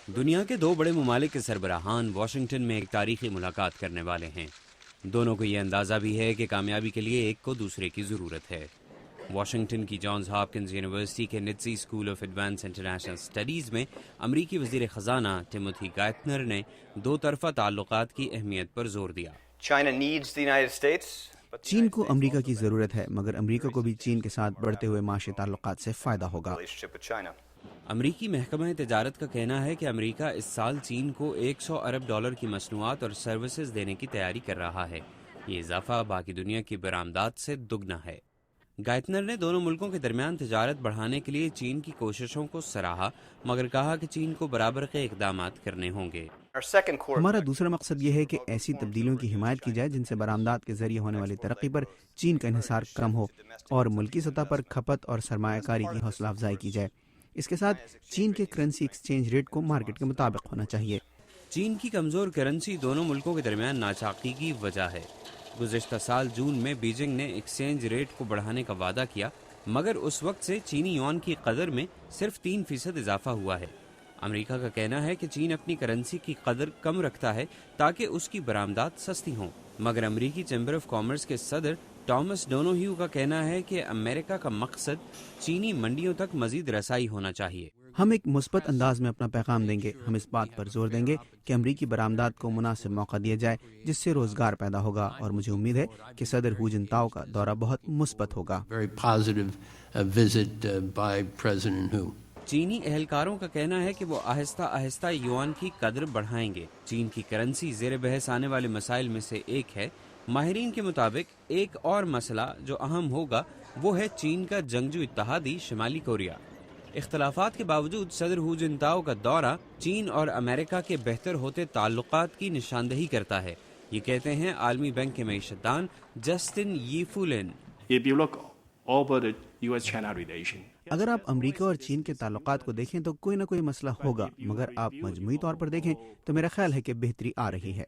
دنیا کے دو بڑے ممالک کے سربراہان واشنگٹن میں ایک تاریخی ملاقات کرنے والے ہیں۔ دونوں کو یہ اندازہ بھی ہے کہ کامیابی کے لیے ایک کو دوسرے کی ضرورت ہے۔ واشنگٹن کی جانز ہاپکنز یونیورسٹی کے Nitze school of advance international studies میں امریکی وزیر خزانہ ٹیموتھی گائتنر نے دو طرفہ تعلقات کی اہمیت پر زور دیا۔ چین کو امریکہ کی ضرورت ہے، مگر امریکہ کو بھی چین کے ساتھ بڑھتے ہوئے معاشی تعلقات سے فائدہ ہوگا۔ امریکی محکمہ تجارت کا کہنا ہے کہ امریکہ اس سال چین کو $100 ارب کی مصنوعات اور سروسز دینے کی تیاری کر رہا ہے۔ یہ اضافہ باقی دنیا کی برآمدات سے دگنا ہے۔ گائتنر نے دونوں ملکوں کے درمیان تجارت بڑھانے کے لیے چین کی کوششوں کو سراہا، مگر کہا کہ چین کو برابر کے اقدامات کرنے ہوں گے۔ ہمارا دوسرا مقصد یہ ہے کہ ایسی تبدیلیوں کی حمایت کی جائے جن سے برآمدات کے ذریعے ہونے والی ترقی پر چین کا انحصار کم ہو اور ملکی سطح پر کھپت اور سرمایہ کاری کی حوصلہ افزائی کی جائے۔ اس کے ساتھ چین کے کرنسی ایکسچینج ریٹ کو مارکیٹ کے مطابق ہونا چاہیے۔ چین کی کمزور کرنسی دونوں ملکوں کے درمیان ناچاقی کی وجہ ہے۔ گزشتہ سال جون میں بیجنگ نے ایکسچینج ریٹ کو بڑھانے کا وعدہ کیا، مگر اس وقت سے چینی یوان کی قدر میں صرف 3% اضافہ ہوا ہے۔ امریکہ کا کہنا ہے کہ چین اپنی کرنسی کی قدر کم رکھتا ہے تاکہ اس کی برآمدات سستی ہوں، مگر امریکی چیمبر آف کامرس کے صدر ٹامس ڈونوہیو کا کہنا ہے کہ امریکہ کا مقصد چینی منڈیوں تک مزید رسائی ہونا چاہیے۔ ہم ایک مثبت انداز میں اپنا پیغام دیں گے۔ ہم اس بات پر زور دیں گے کہ امریکی برآمدات کو مناسب موقع دیا جائے جس سے روزگار پیدا ہوگا، اور مجھے امید ہے کہ صدر ہو جنتاؤ کا دورہ بہت مثبت ہوگا۔ چینی اہلکاروں کا کہنا ہے کہ وہ آہستہ آہستہ یوان کی قدر بڑھائیں گے۔ چین کی کرنسی زیر بحث آنے والے مسائل میں سے ایک ہے۔ ماہرین کے مطابق ایک اور مسئلہ جو اہم ہوگا وہ ہے چین کا جنگجو اتحادی شمالی کوریا۔ اختلافات کے باوجود صدر ہو جنتاؤ کا دورہ چین اور امریکہ کے بہتر ہوتے تعلقات کی نشاندہی کرتا ہے، یہ کہتے ہیں عالمی بینک کے معیشت دان جسٹن ییفولن۔ اگر آپ امریکہ اور چین کے تعلقات کو دیکھیں تو کوئی نہ کوئی مسئلہ ہوگا، مگر آپ مجموعی طور پر دیکھیں تو میرا خیال ہے کہ بہتری آ رہی ہے۔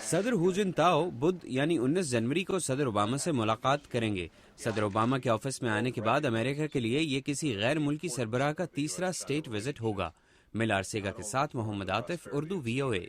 صدر ہو جنتاؤ بدھ یعنی 19 جنوری کو صدر اوباما سے ملاقات کریں گے۔ صدر اوباما کے آفس میں آنے کے بعد امریکہ کے لیے یہ کسی غیر ملکی سربراہ کا تیسرا اسٹیٹ وزٹ ہوگا۔ مل آرسیگا کے ساتھ محمد عاطف، اردو VOA۔